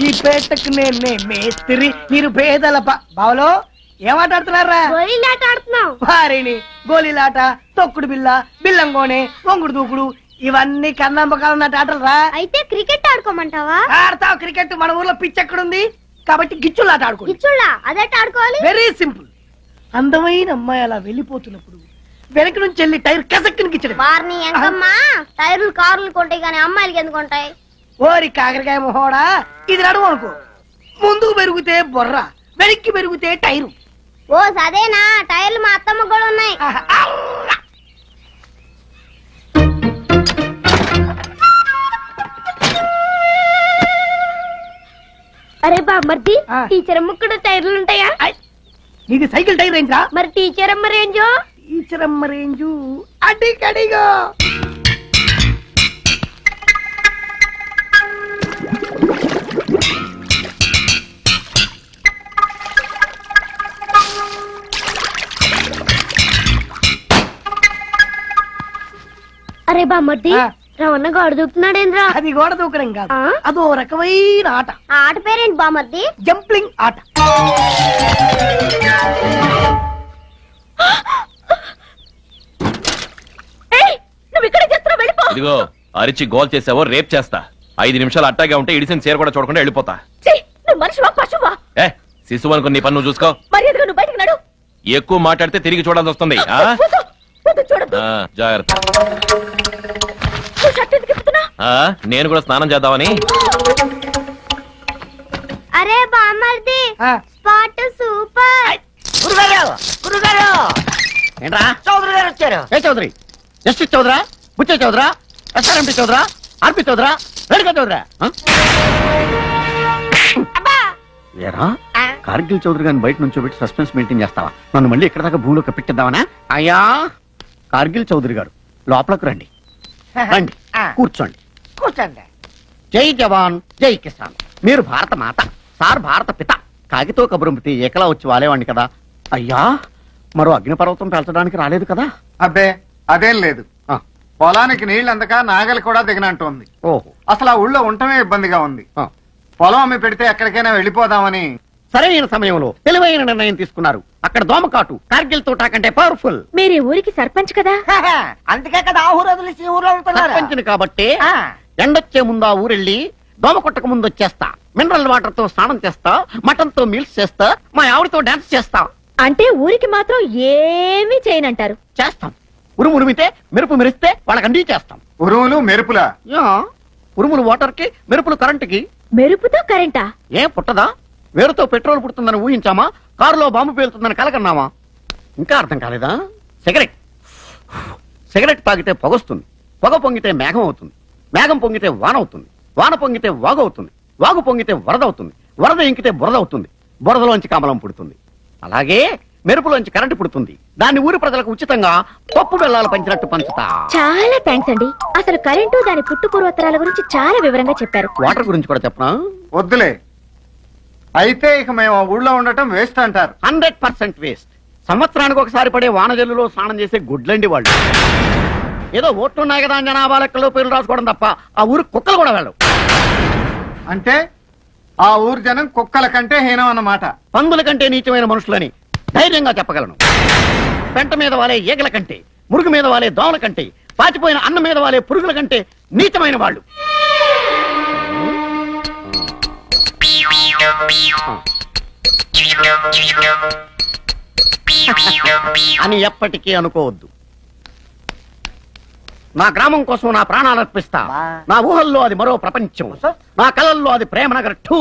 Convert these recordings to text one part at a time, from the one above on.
ఈ పేటకు నేనే మేస్త్రి, మీరు పేదల బావలో ఏమాట ఆడుతున్నారా? గోళీలాట ఆడుతున్నాం. వారిని గోళీలాట, తొక్కుడు బిల్ల, బిల్లంగోనే, వంగుడు దూకుడు ఇవన్నీ కన్నంబకాలన్నట్టు ఆటలు రా. అయితే క్రికెట్ ఆడుకోమంటావా? ఆడతావు క్రికెట్. మన ఊర్లో పిచ్ ఎక్కడుంది కాబట్టి గిచ్చులాట ఆడుకో. గిచ్చుళ్ళ అదెట్ ఆడుకోవాలి? Very simple. అందమైన అమ్మాయి అలా వెళ్ళిపోతున్నప్పుడు వెనక నుంచి వెళ్ళి టైర్ కసక్కుని గిచ్చడం. వారిని ఎంకమ్మా, టైర్లు కార్లు కొంటాయి కానీ అమ్మాయిలకి ఎందుకు ఉంటాయి? ఓరి కాకరకాయ మొహోడా, ఇది నడువు అనుకో. ముందుకు పెరిగితే బొర్ర, వెనక్కి పెరిగితే టైరు. ఓ సదేనా, టైర్లు మా అత్తమ్మ కూడా ఉన్నాయి. అరే బామ్మర్ది, టీచర్ అమ్మ కూడా టైర్లు ఉంటాయా? నీది సైకిల్ టైర్ రేంజా? మరి టీచర్ అమ్మ రేంజో? టీచర్ అమ్మ రేంజు అడిగడిగా. అరే బామ్మర్ది, రవణ గోడ దూకుతున్నాడేంద్రా? అది గోడ దూకడం కాదు, అదో రకమైన ఆట. ఆ ఆట పేరేంటి బామ్మర్ది? జంప్లింగ్ ఆట. ఇదిగో అరిచి గోల్ చేసావో రేప్ చేస్తా. 5 నిమిషాలు అట్టాగే ఉంటే ఇడిసిన చీర కూడా చూడకుండా వెళ్ళిపోతా. ఏ శిశువు అనుకుని నీ పన్ను నువ్వు చూసుకో. ఎక్కువ మాట్లాడితే తిరిగి చూడాల్సి వస్తుంది. జాగ్రత్త. నేను కూడా స్నానం చేద్దామని. అరే బామ్మర్ది, స్పాట్ సూపర్. ఏంట్రా చౌదరి గారు వచ్చారు? ఏ చౌదరి? జస్టిస్ చౌదరా, బుచ్చే చౌదరా, ఎస్ఆర్ఎంపీ చౌదరా, ఆర్పి చౌదరా, రేణుకా చౌదరా? ఏరా కార్గిల్ చౌదరి గారిని బయట నుంచి పెట్టి సస్పెన్స్ మెయింటైన్ చేస్తావా? నన్ను మళ్ళీ ఇక్కడ దాకా భూమిలో కప్పెట్టిద్దామనా? అయ్యా కార్గిల్ చౌదరి గారు లోపలకు రండి. రండి, కూర్చోండి. కూర్చోండి. జై జవాన్ జై కిసాన్. మీరు భారత మాత, సార్ భారత పిత. కాగితో కబురంపితే ఏకలా వచ్చి వాలేవాడిని కదా. అయ్యా మరో అగ్నిపర్వతం పెంచడానికి రాలేదు కదా? అబ్బే అదేం లేదు. పొలానికి నీళ్లు అందక నాగలి కూడా దిగనంటోంది. ఓహో, అసలు ఆ ఊళ్ళో ఉండటమే ఇబ్బందిగా ఉంది. పొలం అమ్మి పెడితే ఎక్కడికైనా వెళ్ళిపోదామని. సరైన సమయంలో తెలివైన నిర్ణయం తీసుకున్నారు. అక్కడ దోమకాటు కార్గిల్ తోటా కంటే పవర్ఫుల్. మీరు ఊరికి సర్పంచ్ కదా, అందుకే కదా ఆ ఊరు వదిలేసి ఊర్లో ఉంటున్నారు. సర్పంచ్ని కాబట్టి ఎండొచ్చే ముందు ఆ ఊరెళ్ళి దోమ కొట్టక ముందు వచ్చేస్తా. మినరల్ వాటర్ తో స్నానం చేస్తా, మటన్ తో మీల్స్ చేస్తా, మా ఆవిడతో డాన్స్ చేస్తా. అంటే ఊరికి మాత్రం ఏమీ చేయనంటారు? చేస్తాం. ఉరుము ఉరిమితే మెరుపు మెరిస్తే వాళ్ళకి అన్నీ చేస్తాం. ఉరుములు మెరుపులా? ఉరుములు వాటర్ కి, మెరుపులు కరెంట్ కి. మెరుపుతో కరెంటా? ఏం పుట్టదా? వేరుతో పెట్రోల్ పుడుతుందని ఊహించామా? కారులో బాంబు పేలుతుందని కలకన్నామా? ఇంకా అర్థం కాలేదా? సిగరెట్ సిగరెట్ తాగితే పొగొస్తుంది, పొగ పొంగితే మేఘం అవుతుంది, మేఘం పొంగితే వాన అవుతుంది, వాన పొంగితే వాగు అవుతుంది, వాగు పొంగితే వరద అవుతుంది, వరద ఇంకితే బురద అవుతుంది, బురదలోంచి కమలం పుడుతుంది. అలాగే మెరుపులోంచి కరెంటు పుడుతుంది. దాన్ని ఊరి ప్రజలకు ఉచితంగా పప్పు బెల్లాలు పంచినట్టు పంచుతా. చాలా థ్యాంక్స్ అండి. అసలు కరెంటు దాని పుట్టు పూర్వోత్తరాల గురించి చాలా వివరంగా చెప్పారు. వాటర్ గురించి కూడా చెప్పనా? వద్దులే. అయితే ఇక మేము ఆ ఊళ్ళో ఉండటం వేస్ట్ అంటారు. 100% వేస్ట్. సంవత్సరానికి ఒకసారి పడే వానజల్లులో స్నానం చేసే గుడ్లండి వాళ్ళు. ఏదో ఓట్లున్నాయి కదా జనాభా లెక్కలో పేర్లు రాసుకోవడం తప్ప ఆ ఊరు కుక్కలు కూడా వెళ్ళవు. అంటే ఆ ఊరు జనం కుక్కల కంటే హీనం అన్నమాట. పందుల కంటే నీచమైన మనుషులని ధైర్యంగా చెప్పగలను. పెంట మీద వాలే ఈగల కంటే, మురుగు మీద వాలే దోమల కంటే, పాచిపోయిన అన్నం మీద వాలే పురుగుల కంటే నీచమైన వాళ్ళు. అని ఎప్పటికీ అనుకోవద్దు. నా గ్రామం కోసం నా ప్రాణాలు అర్పిస్తా. నా ఊహల్లో అది మరో ప్రపంచం, నా కళల్లో అది ప్రేమనగర్ 2.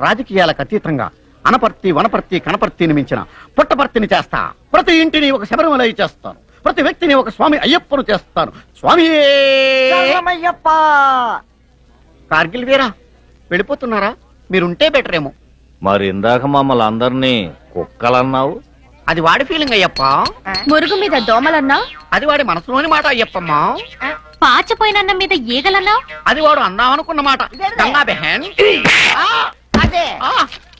రాజకీయాలకు అతీతంగా అనపర్తి, వనపర్తి, కనపర్తిని మించిన పుట్టపర్తిని చేస్తా. ప్రతి ఇంటిని ఒక శబరిమలై చేస్తాను, ప్రతి వ్యక్తిని ఒక స్వామి అయ్యప్పను చేస్తాను. స్వామి కార్గిల్ వీరా వెళ్ళిపోతున్నారా? మీరుంటే బెటర్ ఏమో. మరి ఇందాక మమ్మల్ని అందరినీ కుక్కలన్నావు. అది వాడి ఫీలింగ్ అయ్యప్ప. మురుగు మీద దోమలన్నా అది వాడి మనసులోని మాట అయ్యప్పమ్మా. పాచపోయిన అన్నం మీద ఈగలన్నా అది వాడు అందామనుకున్న మాట. గంగా బెహన్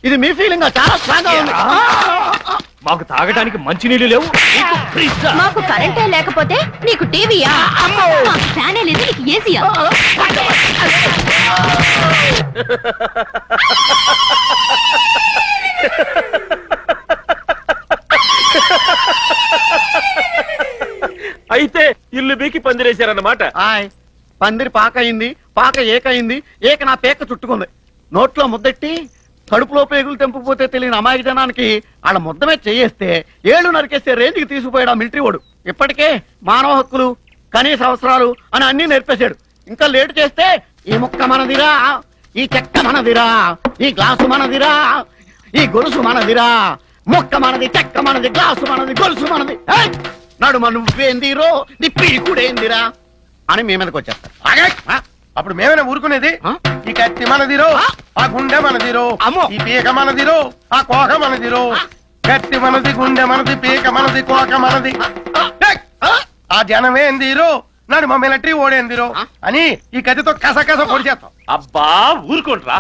ఇది మీ ఫీలింగ్ చాలా స్ట్రాంగ్ గా ఉంది. మాకు తాగడానికి మంచి నీళ్లు లేవు, మాకు కరెంటే లేకపోతే నీకు టీవీయా? ఫ్యానే లేదు, నీకు ఏసీయా? అయితే ఇల్లు బీకి పందిరేశారన్నమాట. ఆయ్ పందిరి పాక అయింది, పాక ఏకయింది, ఏక నా పేక చుట్టుకుంది. నోట్లో ముద్దెట్టి కడుపులో పేగులు తెంపుపోతే తెలియని అమాయక జనానికి వాళ్ళ ముద్దమే చేయేస్తే ఏళ్లు నరికేస్తే రేంజ్కి తీసుకుపోయాడు ఆ మిలిటరీ వాడు. ఇప్పటికే మానవ హక్కులు, కనీస అవసరాలు అని అన్ని నేర్పేశాడు. ఇంకా లేటు చేస్తే ఈ ముక్క మనదిరా, ఈ చెక్క మనదిరా, ఈ గ్లాసు మనదిరా, ఈ గొలుసు మనదిరా, ముక్క మనది, చెక్క మనది, గ్లాసు మనది, గొలుసు మనది, నడుమ నువ్వేందిరో నీ పిడికుడేందిరా అని మీ మీదకి వచ్చేస్తారు. అప్పుడు మేమైనా ఊరుకునేది? ఈ కత్తి మనదిరో, ఆ గుండె మనదిరో, ఈ పీక మనదిరో, ఆ కోక మనదిరో. కత్తి మనది, గుండె మనది, పీక మనది, కోక మనది. ఆ జనమేందిరో, నాడు మా మిలిటరీ ఓడేందిరో అని ఈ కత్తితో కసకస పొడి చేస్తాం. అబ్బా ఊరుకోండ్రా,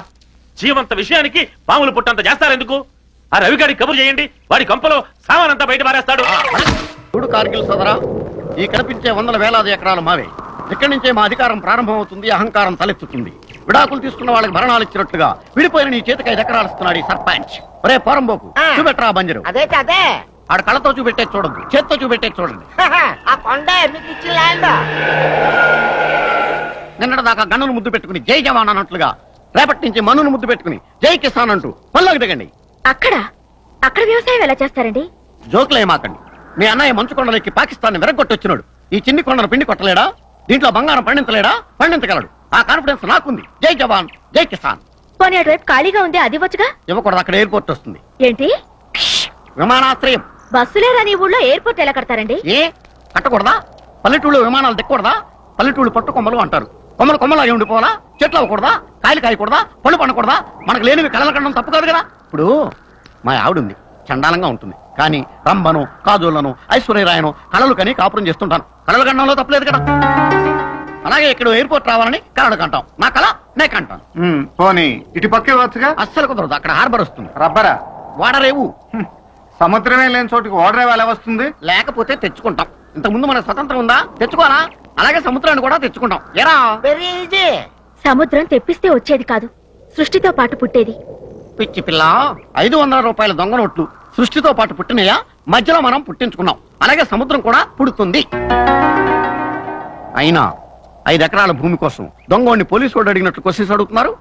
జీవంత విషయానికి పాములు పుట్టంత చేస్తారెందుకు? ఆ రవిగాడికి కబురు చేయండి, వాడి కంపలో సామానంతా బయట పారేస్తాడు. చూడు కార్గిల్ సోదరా, ఈ కనిపించే వందల వేలాది ఎకరాలు మావే. ఇక్కడి నుంచే మా అధికారం ప్రారంభమవుతుంది, అహంకారం తలెత్తుతుంది. విడాకులు తీసుకున్న వాళ్ళకి భరణాలు ఇచ్చినట్లుగా విడిపోయిన నీ చేతికి 5 ఎకరాలు ఇస్తున్నాడు ఈ సర్పంచ్. ఒరే పోరంబోకు, చూపెట్టరా బంజరు. అదే అదే ఆడ కళ్ళతో చూపెట్టే చూడద్దు, చేత్తో చూపెట్టే చూడండి. ఆ కొండ మీకు ఇచ్చిన ల్యాండ్. నిన్నటి దాకా గన్నును ముద్దు పెట్టుకుని జై జవాన్ అన్నట్లుగా రేపటి నుంచి మన్నును ముద్దు పెట్టుకుని జై కిసాన్ అంటూ పల్లోకి దిగండి. అక్కడ వ్యవసాయం ఎలా చేస్తారండి? జోకులేమాకండి. మీ అన్నయ్య మంచు కొండలెక్కి పాకిస్తాన్ విరగొట్టొచ్చినాడు. ఈ చిన్ని కొండను పిండి కొట్టలేడా? దీంట్లో బంగారం పండించలేడా? పండించగలడు. ఆ కాన్ఫిడెన్స్ నాకుంది. జై జవాన్, జై కిసాన్. పోనీ అటువైపు ఖాళీగా ఉంది, అది వచ్చుగా. ఇవ్వకూడదు, అక్కడ ఎయిర్పోర్ట్ వస్తుంది. ఏంటి? విమానాశ్రయం. బస్సులేరా నీ ఊళ్ళో ఎయిర్పోర్ట్ ఎలా కడతారండి? ఏ కట్టకూడదా? పల్లెటూళ్ళు విమానాలు దిక్కకూడదా? పల్లెటూళ్ళు పట్టు కొమ్మలు అంటారు. కొమ్మలు కొమ్మలు అయి ఉండిపోవాలా? చెట్లు అవ్వకూడదా? కాయలు కాయకూడదా? పళ్ళు పండకూడదా? మనకు లేనివి కళలు కనడం తప్పు కాదు కదా. ఇప్పుడు మా ఆవిడుంది, చండాలంగా ఉంటుంది, కానీ రంభను, కాజోళ్లను, ఐశ్వర్యరాయను కళలు కని కాపురం చేస్తుంటాను. కళలు కనడంలో తప్పలేదు కదా. అలాగే ఇక్కడ ఎయిర్పోర్ట్ రావాలని కళలు కంటాం. నా కళ నే కంటాను. పోనీ ఇటు పక్కే వచ్చుగా. అస్సలు కుదరదు, అక్కడ హార్బర్ వస్తుంది. రబ్బరా వాడరేవు. సముద్రమే లేని చోటుకి ఓడరేవు ఎలా వస్తుంది? లేకపోతే తెచ్చుకుంటాం. ఇంతకుముందు మనకు స్వతంత్రం ఉందా? తెచ్చుకోవాలా? అలాగే సముద్రాన్ని కూడా తెచ్చుకుంటాం. ఎరా వెరీ ఈజీ. సముద్రం తెప్పిస్తే వచ్చేది కాదు, సృష్టితో పాటు పుట్టేది. పిచ్చి పిల్ల, 500 రూపాయల దొంగ నోట్లు సృష్టితో పాటు పుట్టినయా? మధ్యలో మనం పుట్టించుకున్నాం. అలాగే సముద్రం కూడా పుడుతుంది. అయినా 5 ఎకరాల భూమి కోసం దొంగోడిని పోలీసు వాడు అడిగినట్లు క్వశ్చన్స్ అడుగుతున్నారు.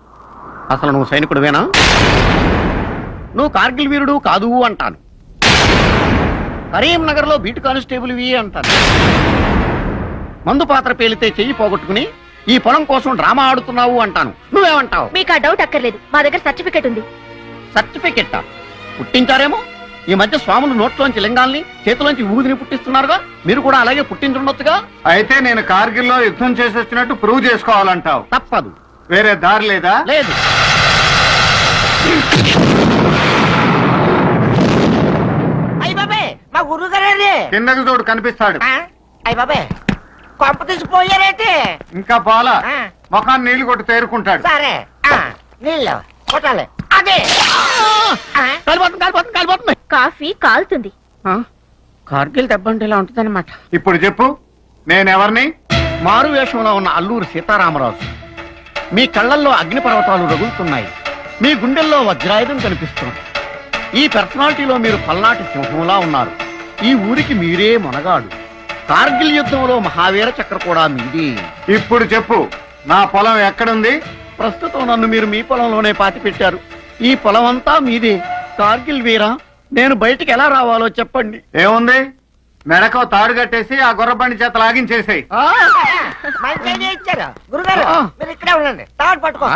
అసలు నువ్వు సైనికుడువేనా? నువ్వు కార్గిల్ వీరుడు కాదు అంటాను. కరీంనగర్ లో బీటు కానిస్టేబుల్ అంటాను. మందు పాత్ర పేలితే చెయ్యి పోగొట్టుకుని ఈ పొలం కోసం డ్రామా ఆడుతున్నావు అంటాను. నువ్వేమంటావు? మీకు ఆ డౌట్ అక్కర్లేదు, మా దగ్గర సర్టిఫికెట్ ఉంది. సర్టిఫికెట్ పుట్టించారేమో. ఈ మధ్య స్వాములు నోట్లోంచి లింగాల్ని, చేతిలోంచి ఊదిని పుట్టిస్తున్నారుగా. మీరు కూడా అలాగే పుట్టించుండొచ్చుగా. అయితే నేను కార్గిల్లో యుద్ధం చేసి వచ్చినట్టు ప్రూవ్ చేసుకోవాలంటావు. తప్పదు. వేరే దారి లేదా? లేదు. అయ్య బాబే, మా గురువు గారండి. కిందకి చూడు, కనిపిస్తాడు. అయ్య బాబే, కొంప తీసిపోయారైతే. ఇంకా పోలా, ముఖాన్ని నీళ్లు కొట్టి తేరుకుంటాడు. సరే నీళ్ళు కొట్టాలి. అదే కాలిపోతుంది. కాఫీ కాలుతుంది. కార్గిల్ దెబ్బ అంటే ఇలా ఉంటుందన్నమాట. ఇప్పుడు చెప్పు, నేనెవరిని? మారు వేషంలో ఉన్న అల్లూరు సీతారామరాజు. మీ కళ్ళల్లో అగ్నిపర్వతాలు రగులుతున్నాయి, మీ గుండెల్లో వజ్రాయుధం కనిపిస్తుంది. ఈ పర్సనాలిటీలో మీరు పల్నాటి సింహంలా ఉన్నారు. ఈ ఊరికి మీరే మొనగాడు. కార్గిల్ యుద్ధంలో మహావీర చక్ర కూడా మీది. ఇప్పుడు చెప్పు, నా పొలం ఎక్కడుంది? ప్రస్తుతం నన్ను మీరు మీ పొలంలోనే పాతి పెట్టారు. ఈ పొలం అంతా మీదే. కార్గిల్ వీరా, నేను బయటికి ఎలా రావాలో చెప్పండి. ఏముంది, మెడకో తాడు కట్టేసి ఆ గుర్రబండి చేత లాగించేసేయి. మంచి ఐడియా ఇచ్చారు గురుగారు. మీరు ఇక్కడే ఉండండి, తాడు పట్టుకో.